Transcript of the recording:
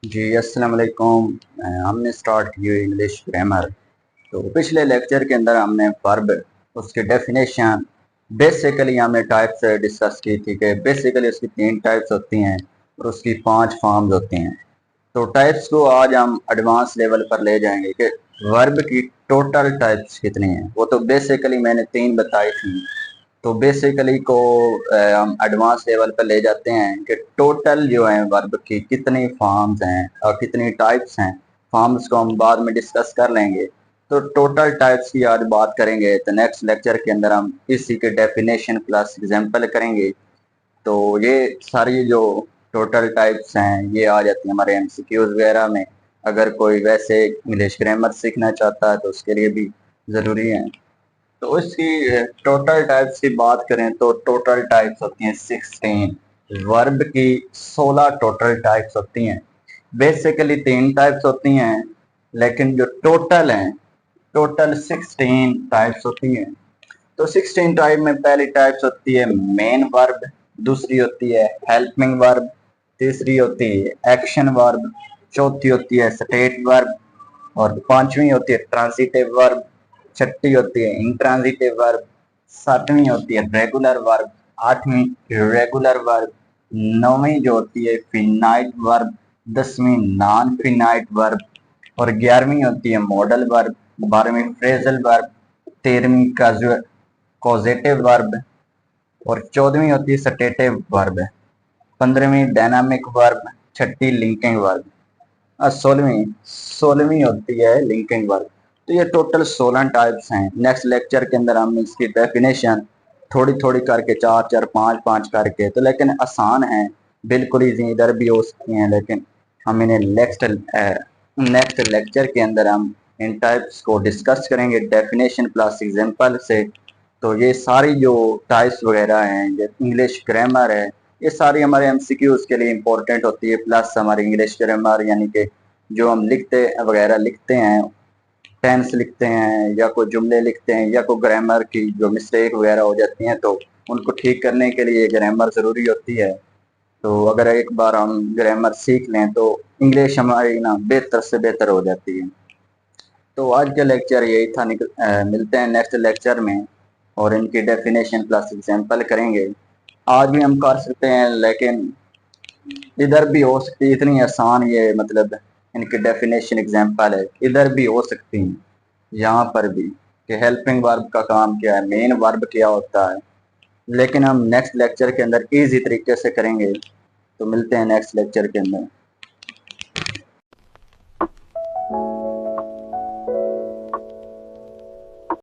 जी अस्सलाम वालेकुम। हमने स्टार्ट की हुई इंग्लिश ग्रामर। तो पिछले लेक्चर के अंदर हमने वर्ब, उसकी डेफिनेशन, बेसिकली हमने टाइप्स डिस्कस की थी कि बेसिकली उसकी 3 टाइप्स होती हैं और उसकी 5 फॉर्म्स होती हैं। तो टाइप्स को आज हम एडवांस लेवल पर ले जाएंगे कि वर्ब की टोटल टाइप्स कितनी हैं। वो तो बेसिकली मैंने 3 बताई थी। तो बेसिकली को हम एडवांस लेवल पर ले जाते हैं कि टोटल जो है वर्ब की कितनी फॉर्म्स हैं और कितनी टाइप्स हैं। फॉर्म्स को हम बाद में डिस्कस कर लेंगे। तो टोटल टाइप्स की आज बात करेंगे। तो नेक्स्ट लेक्चर के अंदर हम इसी के डेफिनेशन प्लस एग्जांपल करेंगे। तो ये सारी जो टोटल टाइप्स हैं ये आ जाती हैं हमारे एमसीक्यूज वगैरह में। अगर कोई वैसे इंग्लिश ग्रामर सीखना चाहता है तो उसके लिए भी ज़रूरी है। तो इसकी टोटल टाइप्स की बात करें तो टोटल टाइप्स होती हैं 16। वर्ब की 16 टोटल टाइप्स होती हैं। बेसिकली 3 टाइप्स होती हैं, लेकिन जो टोटल हैं टोटल 16 टाइप्स होती हैं। तो 16 टाइप में पहली टाइप्स होती है मेन वर्ब, दूसरी होती है हेल्पिंग वर्ब, तीसरी होती है एक्शन वर्ब, चौथी होती है स्टेट वर्ब और पांचवी होती है ट्रांजिटिव वर्ब, छठी होती है इंट्रांजिटिव वर्ब, सातवीं होती है रेगुलर वर्ब, आठवीं रेगुलर वर्ब, नौवीं जो होती है फिनाइट वर्ब, 10वीं नॉन फिनाइट वर्ब और 11वीं होती है मॉडल वर्ब, 12वीं फ्रेजल वर्ब, 13वीं कॉजेटिव वर्ब और 14वीं होती है स्टेटिव वर्ब, 15वीं डायनामिक वर्ब, छठी लिंकिंग वर्ब, 16वीं होती है लिंकिंग वर्ब। तो ये टोटल 16 टाइप्स हैं। नेक्स्ट लेक्चर के अंदर हम इसकी डेफिनेशन थोड़ी थोड़ी करके चार चार पांच पांच करके, तो लेकिन आसान है, बिल्कुल इजी, इधर भी हो सकती हैं, लेकिन हम इन्हें नेक्स्ट लेक्चर के अंदर हम इन टाइप्स को डिस्कस करेंगे डेफिनेशन प्लस एग्जांपल से। तो ये सारी जो टाइप्स वगैरह हैं, ये इंग्लिश ग्रामर है, ये सारी हमारे एमसीक्यूज के लिए इंपॉर्टेंट होती है। प्लस हमारी इंग्लिश ग्रामर यानी कि जो हम लिखते हैं, टेंस लिखते हैं या कोई जुमले लिखते हैं या कोई ग्रामर की जो मिस्टेक वगैरह हो जाती हैं तो उनको ठीक करने के लिए ग्रामर ज़रूरी होती है। तो अगर एक बार हम ग्रामर सीख लें तो इंग्लिश हमारी ना बेहतर से बेहतर हो जाती है। तो आज का लेक्चर यही था। मिलते हैं नेक्स्ट लेक्चर में और इनकी डेफिनेशन प्लस एग्जांपल करेंगे। आज भी हम कर सकते हैं, लेकिन इधर भी हो सकती है, इतनी आसान ये मतलब इनकी डेफिनेशन एग्जांपल है, इधर भी हो सकती हैं, यहाँ पर भी कि हेल्पिंग वर्ब का काम क्या है, मेन वर्ब क्या होता है। लेकिन हम नेक्स्ट लेक्चर के अंदर इजी तरीके से करेंगे। तो मिलते हैं नेक्स्ट लेक्चर के अंदर।